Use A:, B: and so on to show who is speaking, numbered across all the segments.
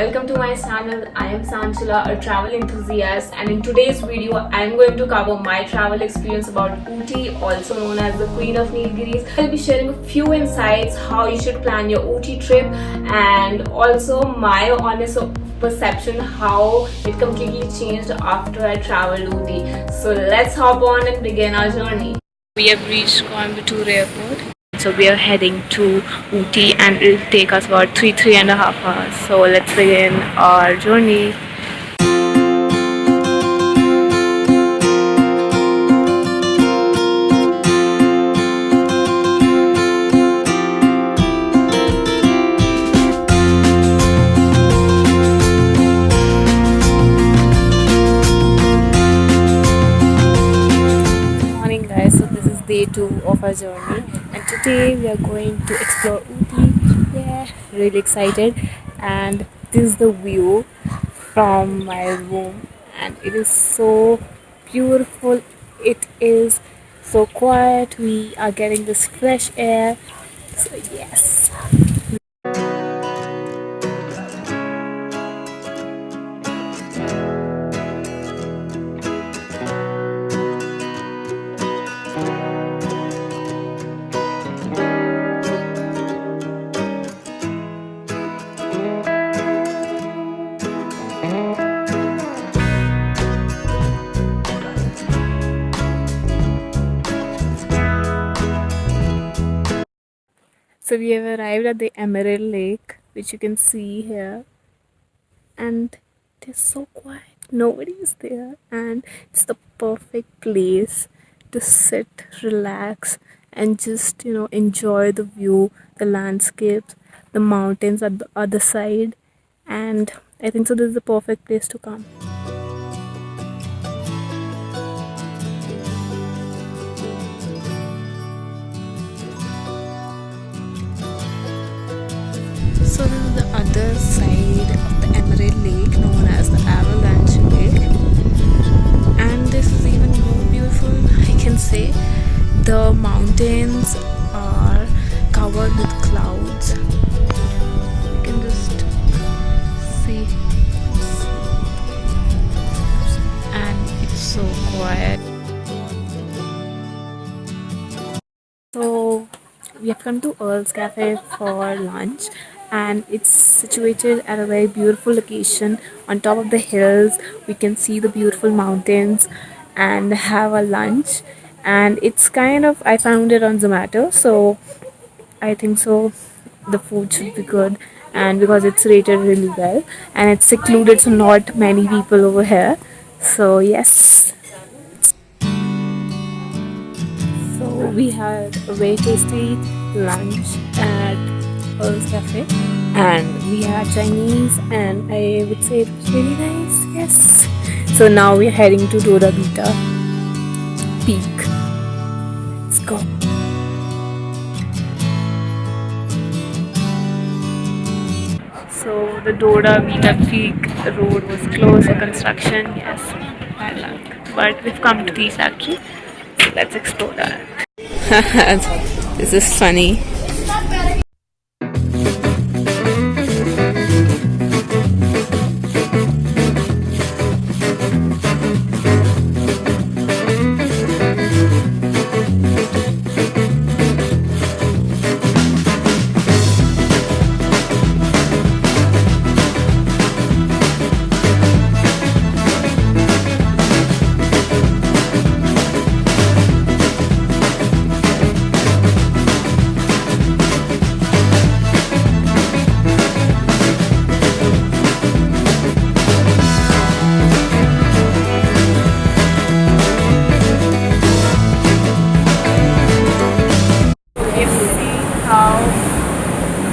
A: welcome to my channel. I am Sanchila, a travel enthusiast, and in today's video I am going to cover my travel experience about Ooty, also known as the Queen of Nilgiris. I'll be sharing a few insights how you should plan your Ooty trip and also my honest perception how it completely changed after I traveled Ooty. So let's hop on and begin our journey. We have reached Coimbatore airport. So we are heading to Ooty and it will take us about 3.5 hours. So let's begin our journey. Good morning guys, so this is day 2 of our journey. And today we are going to explore Ooty. Yeah, really excited. And this is the view from my room, and it is so beautiful. It is so quiet. We are getting this fresh air. So yes. So we have arrived at the Emerald Lake, which you can see here, and it is so quiet. Nobody is there, and it's the perfect place to sit, relax, and just enjoy the view, the landscapes, the mountains at the other side, and I think so. This is the perfect place to come. So this is the other side of the Emerald Lake, known as the Avalanche Lake, and this is even more beautiful. I can say the mountains are covered with clouds. You can just see, and it's so quiet. So we have come to Earl's Cafe for lunch, and it's situated at a very beautiful location on top of the hills. We can see the beautiful mountains and have a lunch, and it's kind of, I found it on Zomato, so I think so the food should be good, and because it's rated really well and it's secluded, so not many people over here. So yes. So we had a very tasty lunch at Earl's Cafe, and we had Chinese, and I would say it was really nice. Yes. So now we're heading to Dora Beta Peak. Let's go. So the Dora Beta Peak road was closed for construction. Yes, bad luck. But we've come to Tea Factory. So let's explore that. This is funny.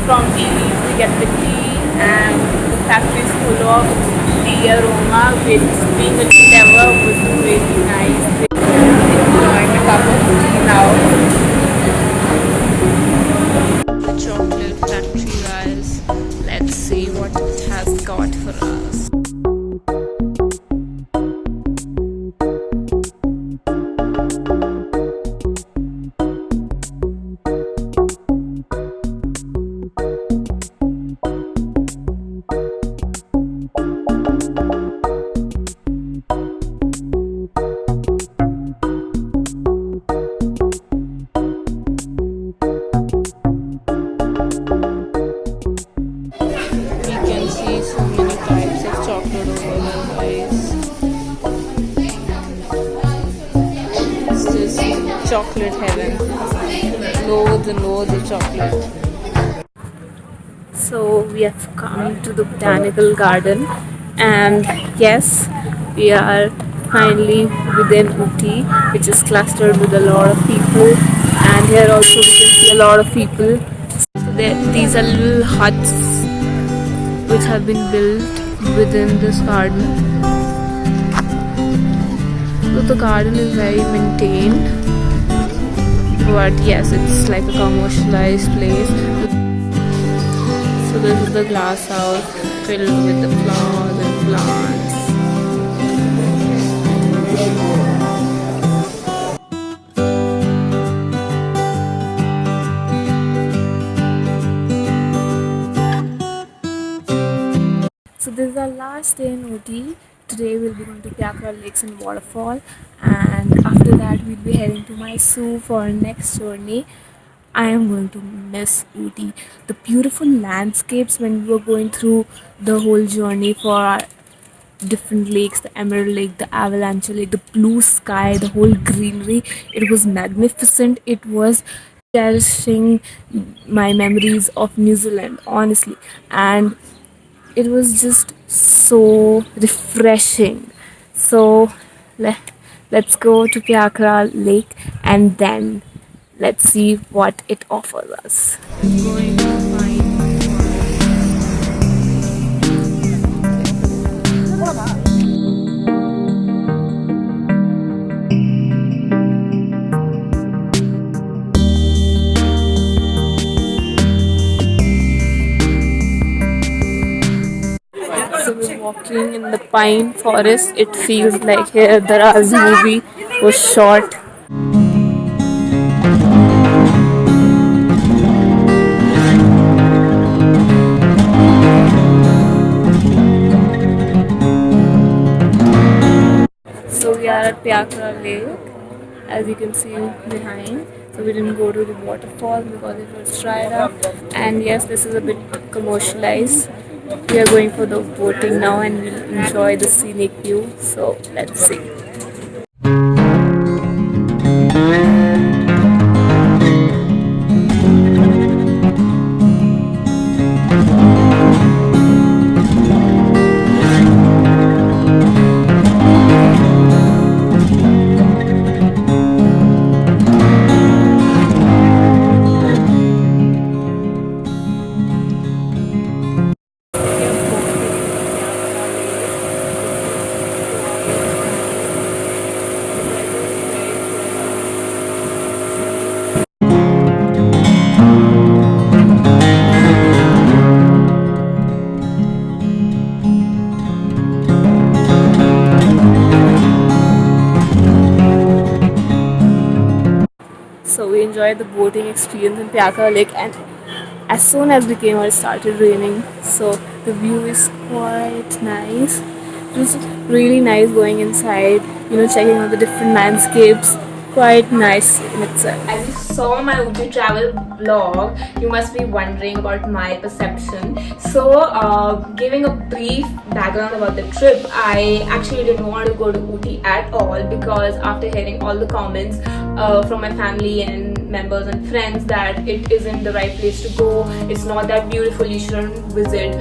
A: From these we get the tea, and the factory is full of tea aroma, which being a tea lover was really nice. Enjoying a cup of tea now. The chocolate factory, guys. Let's see what it has got for us.
B: chocolate over here, guys. It's just chocolate heaven. Loads and loads of chocolate. So we have come to the Botanical Garden, and yes, we are finally within Ooty, which is clustered with a lot of people. And here also we can see a lot of people. So these are little huts which have been built within this garden. So the garden is very maintained, but yes, it's like a commercialized place. So this is the glass house filled with the flowers and plants. So this is our last day in Ooty. Today we'll be going to Pykara Lakes and Waterfall, and after that we'll be heading to Mysore for our next journey. I am going to miss Ooty. The beautiful landscapes when we were going through the whole journey for our different lakes, the Emerald Lake, the Avalanche Lake, the blue sky, the whole greenery. It was magnificent. It was cherishing my memories of New Zealand, honestly. And it was just so refreshing. So let's go to Pykara Lake and then let's see what it offers us. Going to find So we're walking in the pine forest. It feels like here the Raj movie was shot. So we are at Pykara Lake, as you can see behind. So we didn't go to the waterfall because it was dried up. And yes, this is a bit commercialized. We are going for the boating now and we'll enjoy the scenic view. So let's see. So we enjoyed the boating experience in Pykara Lake, and as soon as we came out it started raining. So the view is quite nice. It was really nice going inside, checking out the different landscapes. Quite nice in itself.
A: As you saw my Ooty travel vlog, you must be wondering about my perception. So, giving a brief background about the trip, I actually didn't want to go to Ooty at all because after hearing all the comments from my family and members and friends that it isn't the right place to go, it's not that beautiful, you shouldn't visit.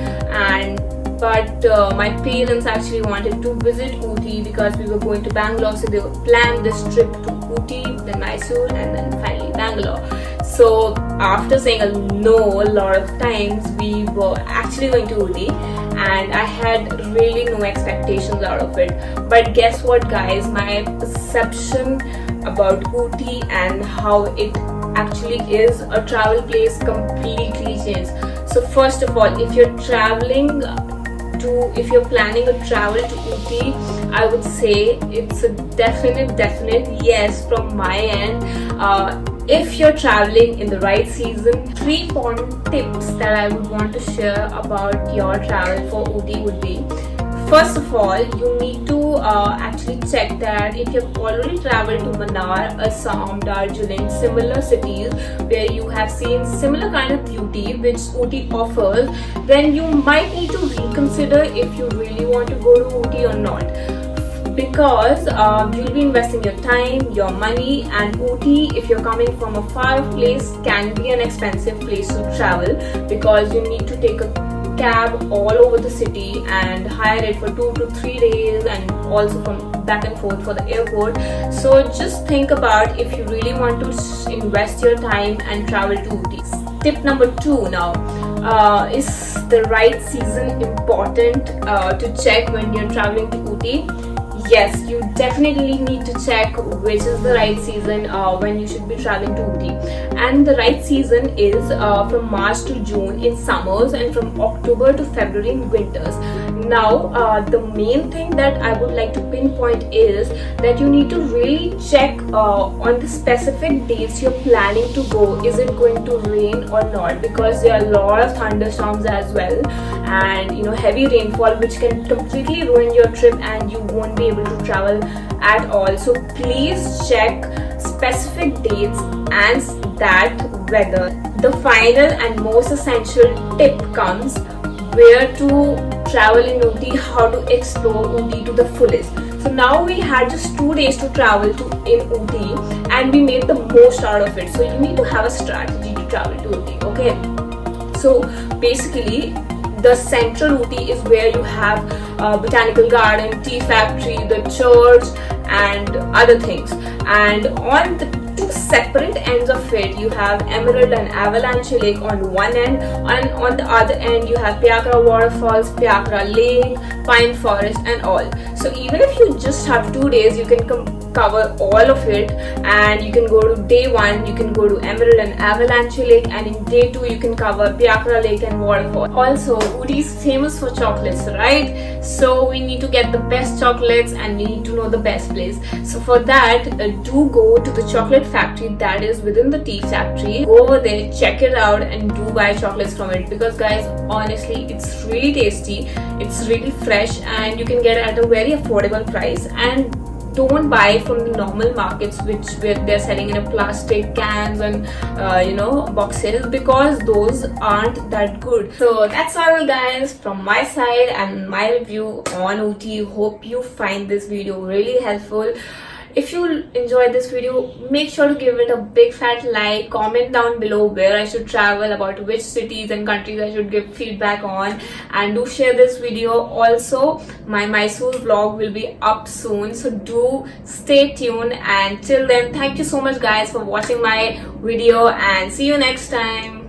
A: But my parents actually wanted to visit Ooty because we were going to Bangalore, so they planned this trip to Ooty, then Mysore, and then finally Bangalore. So after saying a lot of times, we were actually going to Ooty, and I had really no expectations out of it. But guess what, guys? My perception about Ooty and how it actually is a travel place completely changed. So first of all, if you're planning a travel to Ooty, I would say it's a definite yes from my end. If you're traveling in the right season, 3 important tips that I would want to share about your travel for Ooty would be: First of all, you need to actually check that if you've already traveled to Mannar, Assam, Darjeeling, similar cities where you have seen similar kind of beauty which Ooty offers, then you might need to reconsider if you really want to go to Ooty or not, because you'll be investing your time, your money, and Ooty, if you're coming from a far place, can be an expensive place to travel because you need to take a cab all over the city and hire it for 2 to 3 days, and also from back and forth for the airport. So just think about if you really want to invest your time and travel to Ooty. Tip number 2 now, is the right season important to check when you're traveling to Ooty? Yes, you definitely need to check which is the right season when you should be traveling to Ooty. And the right season is from March to June in summers, and from October to February in winters. Now, the main thing that I would like to pinpoint is that you need to really check on the specific dates you're planning to go. Is it going to rain or not? Because there are a lot of thunderstorms as well, and heavy rainfall which can completely ruin your trip and you won't be able to travel at all. So please check specific dates and that weather. The final and most essential tip comes where to travel in Ooty, how to explore Ooty to the fullest. So now we had just 2 days to travel in Ooty and we made the most out of it. So you need to have a strategy to travel to Ooty, okay? So basically, the central Ooty is where you have Botanical Garden, tea factory, the church, and other things. And on the 2 separate ends of it, you have Emerald and Avalanche Lake on one end, and on the other end you have Pykara Waterfalls, Pykara Lake, Pine Forest, and all. So even if you just have 2 days, you can cover all of it, and you can go to day 1, you can go to Emerald and Avalanche Lake, and in day 2 you can cover Pykara Lake and Waterfall. Also, Ooty is famous for chocolates, right? So we need to get the best chocolates and we need to know the best place. So for that, do go to the chocolate factory that is within the tea factory. Go over there, check it out, and do buy chocolates from it, because guys, honestly, it's really tasty, it's really fresh, and you can get it at a very affordable price. And don't buy from the normal markets where they're selling in a plastic cans and boxes, because those aren't that good. So that's all guys from my side and my review on Ooty. Hope you find this video really helpful. If you enjoyed this video, make sure to give it a big fat like, comment down below where I should travel, about which cities and countries I should give feedback on, and do share this video. Also, my Mysore vlog will be up soon, so do stay tuned, and till then, thank you so much guys for watching my video, and see you next time.